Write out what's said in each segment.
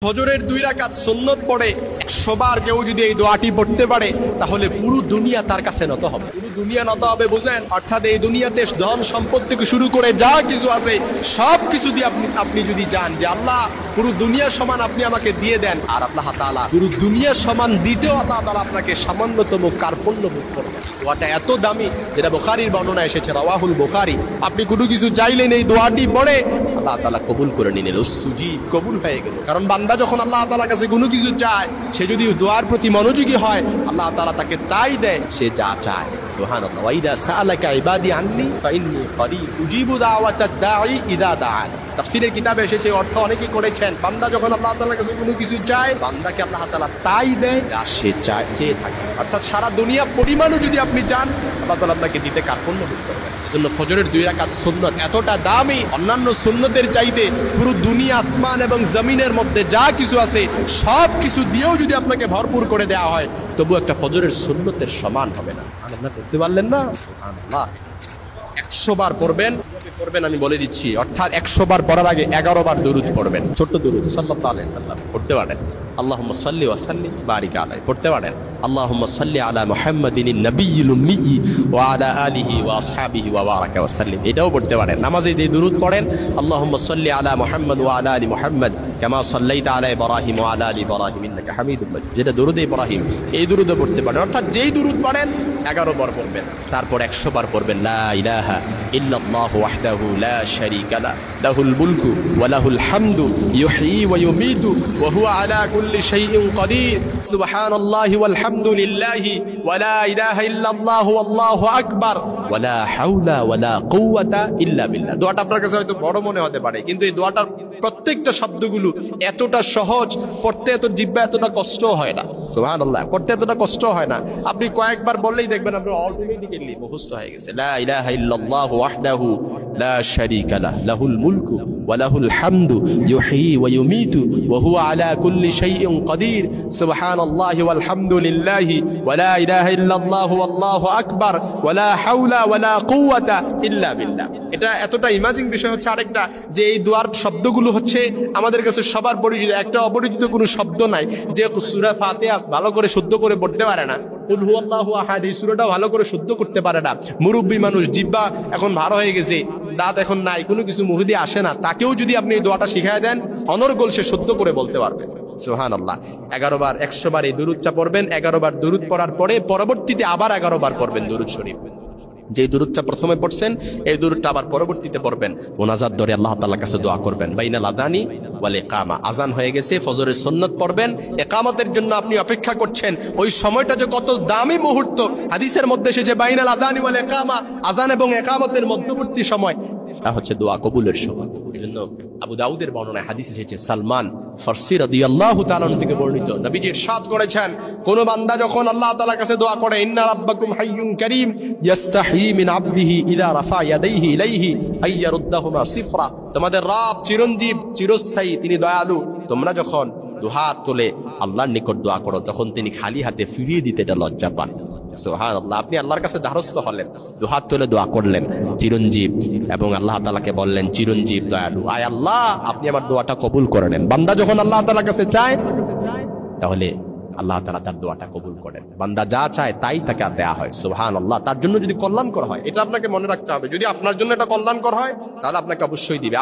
ফজরের 2 রাকাত সুন্নত পড়ে 100 বার কেউ যদি এই দোয়াটি পড়তে পারে তাহলে পুরো দুনিয়া তার কাছে নত হবে। পুরো দুনিয়া নত হবে বুঝেন, অর্থাৎ এই দুনিয়াতে ধন সম্পদ থেকে শুরু করে যা কিছু আছে সব কিছু দিয়ে আপনি যদি যান যে আল্লাহ পুরো দুনিয়া সমান আপনি আমাকে দিয়ে দেন, আর আল্লাহ তাআলা পুরো দুনিয়া সমান দিতেও আল্লাহ তাআলা আপনাকে সামান্যতম কার্পণ্য ভোগ করবেন। দোয়াটা এত দামি, যেটা বুখারীর বর্ণনা এসেছে, রাওয়াহুল বুখারী। আপনি কোনো কিছু চাইলেন এই দোয়াটি পড়ে আল্লাহ তাআলা কবুল করে নিলেন, সুজিব কবুল হয়ে গেল। কারণ বান্দা যখন আল্লাহ তাআলার কাছে কোনো কিছু চায়, সে যদি দোয়ার প্রতি মনোযোগী হয় আল্লাহ তাআলা তাকে তাই দেয় সে যা চায়। সুবহানাল্লাহ। ওয়া ইযা সাআলাকা ইবাদি আন্নী ফাইন্নী করিব উজিবু দাওয়াতাদ দাঈ ইযা দাআন। তাফসীরের কিতাবে এসেছে, অর্থ অনেকেই করেছেন, বান্দা যখন আল্লাহ তাআলার কাছে কোনো কিছু চায় বান্দাকে আল্লাহ তাআলা তাই দেয় যা সে চায়, চেয়ে থাকে। অর্থাৎ সারা দুনিয়া পরিমাণও যদি আপনি চান আল্লাহ তাআলা আপনাকে দিতে কার্পণ্য বোধ করবেন। এজন্য ফজরের 2 রাকাত সুন্নাত এতটা দামি, অন্যান্য সুন্নতের চাইতে পুরো দুনিয়া আসমান এবং জমিনের মধ্যে যা কিছু আছে সব কিছু দিয়েও যদি আপনাকে ভরপুর করে দেওয়া হয় তবু একটা ফজরের সুন্নতের সমান হবে না। আপনারা করতে পারলেন না? সুবহানাল্লাহ। 100 বার পড়বেন, পড়বেন আমি বলে দিচ্ছি, অর্থাৎ 100 বার পড়ার আগে 11 বার দরুদ পড়বেন, ছোট্ট দরুদ সাল্লাল্লাহু আলাইহি সাল্লাম পড়তে পারেন। আল্লাহুম্মা সাল্লি ওয়া সাল্লিম বারিক আলাইহি পড়তে পারেন। আল্লাহুম্মা সাল্লি আলা মুহাম্মাদিনিন নাবিয়্যিল উম্মিয়্যি ওয়া আলা আলিহি ওয়া আসহাবিহি ওয়া বারাকা ওয়া সাল্লিম, এটাও পড়তে পারেন। নামাজে যে দরুদ পড়েন, আল্লাহুম্মা সাল্লি আলা মুহাম্মাদ ওয়া আলা আলি মুহাম্মাদ কামা সাল্লাইতা আলা ইব্রাহিম ওয়া আলা আলি ইব্রাহিম ইন্নাকা হামিদুম মাজিদ, যেটা দরুদ ইব্রাহিম, এই দরুদও পড়তে পারেন। অর্থাৎ যেই দরুদ পড়েন 11 বার পড়বেন, তারপর 100 বার পড়বেন লা ইলাহা ইল্লাল্লাহু ওয়াহদাহু লা শারীকা লাহু লাহুল মুলকু ওয়া লাহুল হামদু ইউহয়ী ওয়া ইউমীতু ওয়া হুয়া আলা কুল্লি শাইইন কাদির সুবহানাল্লাহি ওয়াল হামদুলিল্লাহি ওয়া লা ইলাহা ইল্লাল্লাহু আল্লাহু আকবার ওয়া লা হাওলা ওয়া লা কুওয়াতা ইল্লা বিল্লাহ। দোয়াটা আপনার কাছে হয়তো বড় মনে হতে পারে, কিন্তু এই দোয়াটার প্রত্যেকটা শব্দগুলো এতটা সহজ, পড়তে এত জিহ্বা এতটা কষ্ট হয় না। সুবহানাল্লাহ। পড়তে এতটা কষ্ট হয় না, আপনি কয়েকবার বললেই দেখবেন আপনার অটোমেটিক্যালি মুখস্থ হয়ে গেছে। লা ইলাহা ইল্লাল্লাহু ওয়াহদাহু লা শারীকা লাহু লাহুল মুলকু ওয়া লাহুল হামদু ইউহয়ী ওয়া ইউমীতু ওয়া হুয়া আলা কুল্লি শাইইন কাদির সুবহানাল্লাহি ওয়াল হামদুলিল্লাহি ওয়া লা ইলাহা ইল্লাল্লাহু আল্লাহু আকবার ওয়া লা হাওলা ওয়া লা কুওয়াতা ইল্লা বিল্লাহ। এটা এতটা ইমাজিং বিষয় হচ্ছে আরেকটা, যে এই দোয়ার শব্দগুলো হচ্ছে আমাদের কাছে সবার পরিচিত, একটা অপরিচিত কোনো শব্দ নাই। যে সূরা ফাতিহা ভালো করে শুদ্ধ করে পড়তে পারে না, কুল হুয়াল্লাহু আহাদ এই সূরাটা ভালো করে শুদ্ধ করতে পারে না, মুরব্বী মানুষ, জিহ্বা এখন ভালো হয়ে গেছে, দাঁত এখন নাই, কোনো কিছু মুখ দিয়ে আসে না, তাকেও যদি আপনি এই দোয়াটা শিখায় দেন অনর্গল সে শুদ্ধ করে বলতে পারবে। সুবহানাল্লাহ। 11 বার 100 বার এই দুরূদটা পড়বেন। 11 বার দুরূদ পড়ার পরে পরবর্তীতে আবার 11 বার পড়বেন দুরূদ শরীফ। যে দুরূদটা প্রথমে পড়ছেন এই দুরূদটা আবার পরবর্তীতে পড়বেন, মুনাজাত ধরে আল্লাহ তাআলার কাছে দোয়া করবেন। বাইনাল আযানি ওয়াল ইকামা, আযান হয়ে গেছে, ফজরের সুন্নাত পড়বেন, ইকামতের জন্য আপনি অপেক্ষা করছেন, ওই সময়টা যে কত দামি মুহূর্ত। হাদিসের মধ্যে এসেছে বাইনাল আযানি ওয়াল ইকামা, আযান এবং ইকামতের মধ্যবর্তী সময়, এটা হচ্ছে দোয়া কবুলের সময়। এজন্য আবু দাউদের বর্ণনায় হাদিস এসেছে, সালমান ফারসি রাদিয়াল্লাহু তাআলা থেকে বর্ণিত, নবীজি ইরশাদ করেছেন, কোন বান্দা যখন আল্লাহ তাআলার কাছে দোয়া করে, ইন্না রাব্বাকুম হাইয়ুন কারীম ইস্তাহি মিন আবদিহি ইযা রাফা ইয়াদাইহি ইলাইহি আইয়ারুদ্দাহুমা সিফরা, তোমাদের রব চিরঞ্জীব, চিরস্থায়ী, তিনি দয়ালু। তোমরা যখন দুহাত তুলে আল্লাহর নিকট দোয়া করো তখন তিনি খালি হাতে ফিরিয়ে দিতে এটা লজ্জা পান। সুবহানাল্লাহ। আপনি আল্লাহর কাছে দ্বারস্থ হলেন, দুহাত তুলে দোয়া করলেন, চিরঞ্জীব, এবং আল্লাহ তাআলাকে বললেন, চিরঞ্জীব দয়ালু, আয় আল্লাহ আপনি আমার দোয়াটা কবুল করে নেন। বান্দা যখন আল্লাহ তাআলার কাছে চায় তাহলে আল্লাহ তাআলা তার দোয়াটা কবুল করেন। বান্দা যা চায় তাই তাকে দেয়া হয়। সুবহানাল্লাহ। তার জন্য যদি কল্যাণকর হয়, এটা আপনাকে মনে রাখতে হবে, যদি আপনার জন্য এটা কল্যাণকর হয় তাহলে আপনাকে অবশ্যই দিবে।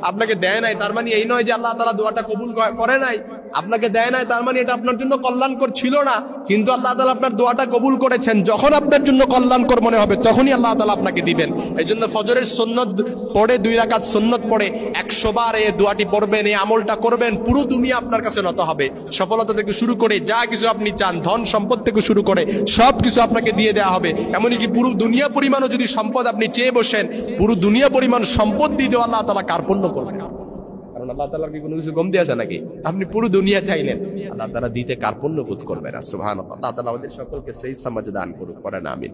আপনাকে দেয় নাই তার মানে এই নয় যে আল্লাহ তাআলা দোয়াটা কবুল করে নাই। আপনাকে দেয় নাই তার মানে এটা আপনার জন্য কল্যাণকর ছিল না, কিন্তু আল্লাহ তাআলা আপনার দোয়াটা কবুল করেছেন। যখন আপনার জন্য কল্যাণকর মনে হবে তখনই আল্লাহ তাআলা আপনাকে দিবেন। এই জন্য ফজরের সুন্নত পড়ে 2 রাকাত সুন্নত পড়ে 100 বার এই দোয়াটি পড়বেন, এই আমলটা করবেন, পুরো দুনিয়া আপনার কাছে নত হবে। সফলতা থেকে শুরু করে যা কিছু আপনি চান, ধন সম্পদ থেকে শুরু করে সব কিছু আপনাকে দিয়ে দেওয়া হবে। এমনকি পুরো দুনিয়া পরিমাণও যদি সম্পদ আপনি চেয়ে বসেন, পুরো দুনিয়া পরিমাণ সম্পদ দিয়ে আল্লাহ তাআলা কার্পণ্য করবেন। কারণ আল্লাহ তাআলার কি কোনো কিছু কমতি আছে নাকি? আপনি পুরো দুনিয়া চাইলেন, আল্লাহ তাআলা দিতে কার্পণ্য বোধ করবে না। সুবহানাল্লাহ। আল্লাহ তাআলা আমাদের সকলকে সেই সমাজ দান করুক, করেন আমিন।